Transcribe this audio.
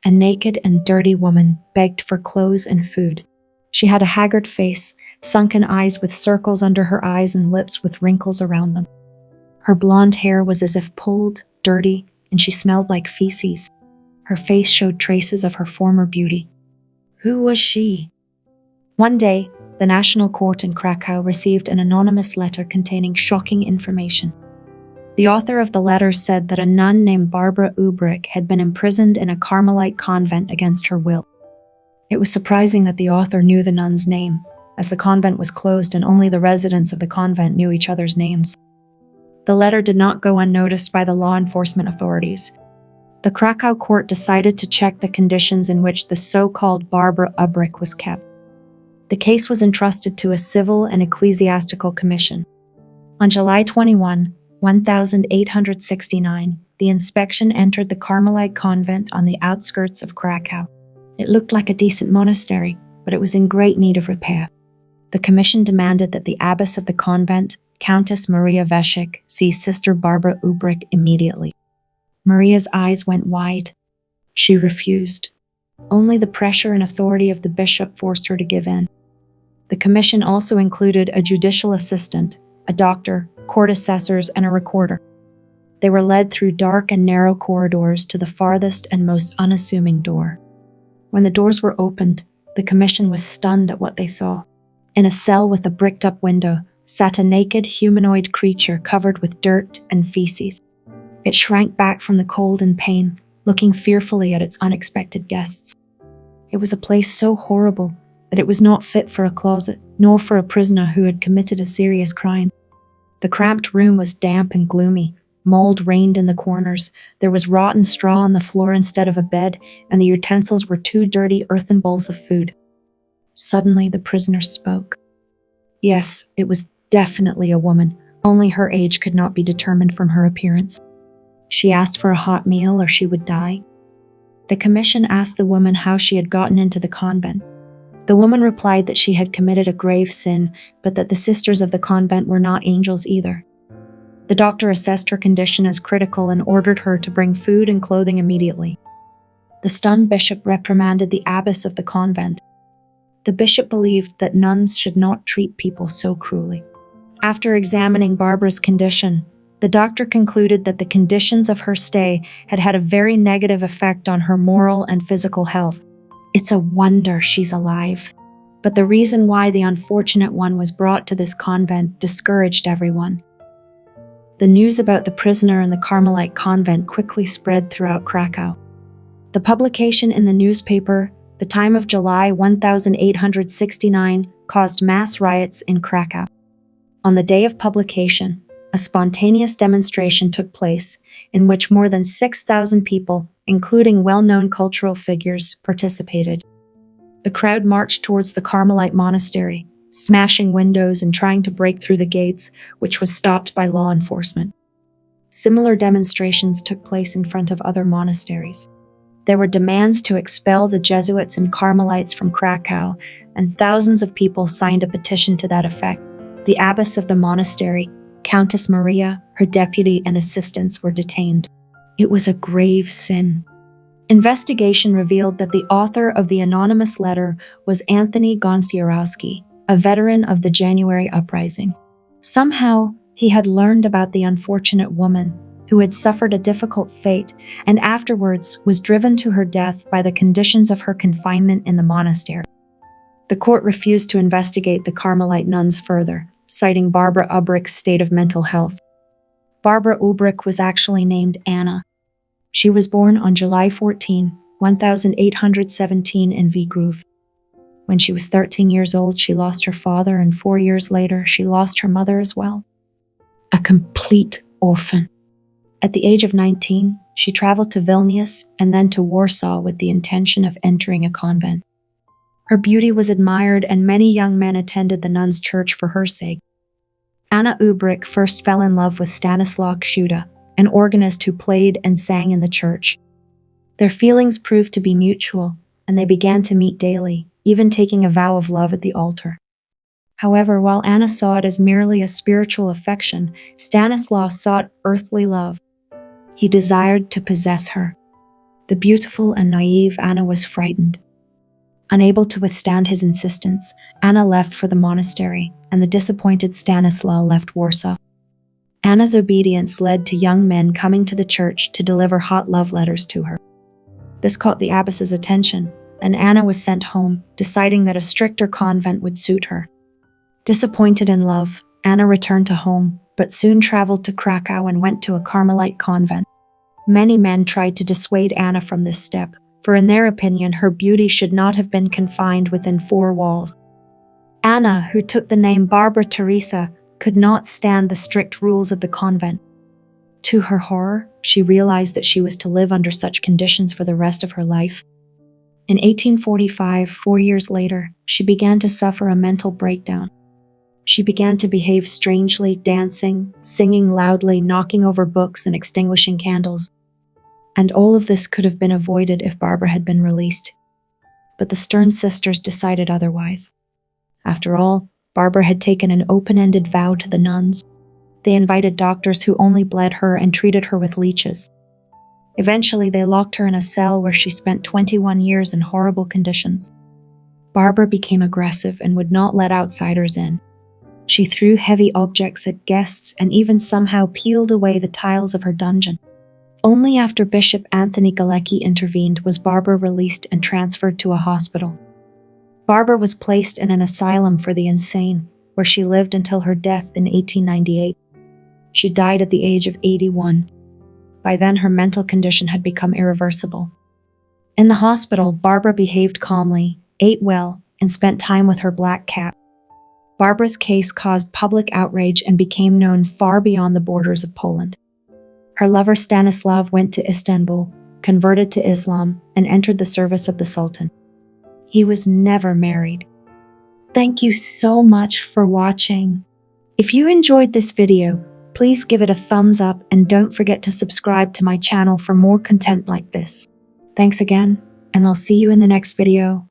A naked and dirty woman begged for clothes and food. She had a haggard face, sunken eyes with circles under her eyes and lips with wrinkles around them. Her blonde hair was as if pulled, dirty, and she smelled like feces. Her face showed traces of her former beauty. Who was she? One day, the National Court in Krakow received an anonymous letter containing shocking information. The author of the letter said that a nun named Barbara Ubrick had been imprisoned in a Carmelite convent against her will. It was surprising that the author knew the nun's name, as the convent was closed and only the residents of the convent knew each other's names. The letter did not go unnoticed by the law enforcement authorities. The Krakow court decided to check the conditions in which the so-called Barbara Ubrick was kept. The case was entrusted to a civil and ecclesiastical commission. On July 21, 1869, the inspection entered the Carmelite convent on the outskirts of Krakow. It looked like a decent monastery, but it was in great need of repair. The commission demanded that the abbess of the convent, Countess Maria Veshik, see Sister Barbara Ubrick immediately. Maria's eyes went wide. She refused. Only the pressure and authority of the bishop forced her to give in. The commission also included a judicial assistant, a doctor, court assessors, and a recorder. They were led through dark and narrow corridors to the farthest and most unassuming door. When the doors were opened, the commission was stunned at what they saw. In a cell with a bricked-up window sat a naked humanoid creature covered with dirt and feces. It shrank back from the cold and pain, looking fearfully at its unexpected guests. It was a place so horrible that it was not fit for a closet, nor for a prisoner who had committed a serious crime. The cramped room was damp and gloomy. Mold reigned in the corners. There was rotten straw on the floor instead of a bed, and the utensils were two dirty earthen bowls of food. Suddenly, the prisoner spoke. Yes, it was definitely a woman. Only her age could not be determined from her appearance. She asked for a hot meal or she would die. The commission asked the woman how she had gotten into the convent. The woman replied that she had committed a grave sin, but that the sisters of the convent were not angels either. The doctor assessed her condition as critical and ordered her to bring food and clothing immediately. The stunned bishop reprimanded the abbess of the convent. The bishop believed that nuns should not treat people so cruelly. After examining Barbara's condition, the doctor concluded that the conditions of her stay had had a very negative effect on her moral and physical health. It's a wonder she's alive. But the reason why the unfortunate one was brought to this convent discouraged everyone. The news about the prisoner in the Carmelite convent quickly spread throughout Krakow. The publication in the newspaper, The Time of July 1869, caused mass riots in Krakow. On the day of publication, a spontaneous demonstration took place in which more than 6,000 people, including well-known cultural figures, participated. The crowd marched towards the Carmelite monastery, smashing windows and trying to break through the gates, which was stopped by law enforcement. Similar demonstrations took place in front of other monasteries. There were demands to expel the Jesuits and Carmelites from Krakow, and thousands of people signed a petition to that effect. The abbess of the monastery, Countess Maria, her deputy and assistants were detained. It was a grave sin. Investigation revealed that the author of the anonymous letter was Anthony Gonsierowski, a veteran of the January uprising. Somehow, he had learned about the unfortunate woman who had suffered a difficult fate and afterwards was driven to her death by the conditions of her confinement in the monastery. The court refused to investigate the Carmelite nuns further, citing Barbara Ubrick's state of mental health. Barbara Ubrick was actually named Anna. She was born on July 14, 1817 in Vgrove. When she was 13 years old, she lost her father, and 4 years later, she lost her mother as well. A complete orphan. At the age of 19, she traveled to Vilnius and then to Warsaw with the intention of entering a convent. Her beauty was admired, and many young men attended the nuns' church for her sake. Anna Ubrick first fell in love with Stanislaw Ksuda, an organist who played and sang in the church. Their feelings proved to be mutual, and they began to meet daily, even taking a vow of love at the altar. However, while Anna saw it as merely a spiritual affection, Stanislaw sought earthly love. He desired to possess her. The beautiful and naive Anna was frightened. Unable to withstand his insistence, Anna left for the monastery, and the disappointed Stanislaw left Warsaw. Anna's obedience led to young men coming to the church to deliver hot love letters to her. This caught the abbess's attention, and Anna was sent home, deciding that a stricter convent would suit her. Disappointed in love, Anna returned to home, but soon traveled to Krakow and went to a Carmelite convent. Many men tried to dissuade Anna from this step, for in their opinion her beauty should not have been confined within four walls. Anna, who took the name Barbara Teresa, could not stand the strict rules of the convent. To her horror, she realized that she was to live under such conditions for the rest of her life. In 1845, 4 years later, she began to suffer a mental breakdown. She began to behave strangely, dancing, singing loudly, knocking over books and extinguishing candles. And all of this could have been avoided if Barbara had been released. But the stern sisters decided otherwise. After all, Barbara had taken an open-ended vow to the nuns. They invited doctors who only bled her and treated her with leeches. Eventually, they locked her in a cell where she spent 21 years in horrible conditions. Barbara became aggressive and would not let outsiders in. She threw heavy objects at guests and even somehow peeled away the tiles of her dungeon. Only after Bishop Anthony Galecki intervened was Barbara released and transferred to a hospital. Barbara was placed in an asylum for the insane, where she lived until her death in 1898. She died at the age of 81. By then, her mental condition had become irreversible. In the hospital, Barbara behaved calmly, ate well, and spent time with her black cat. Barbara's case caused public outrage and became known far beyond the borders of Poland. Her lover Stanislav went to Istanbul, converted to Islam, and entered the service of the Sultan. He was never married. Thank you so much for watching. If you enjoyed this video, please give it a thumbs up and don't forget to subscribe to my channel for more content like this. Thanks again, and I'll see you in the next video.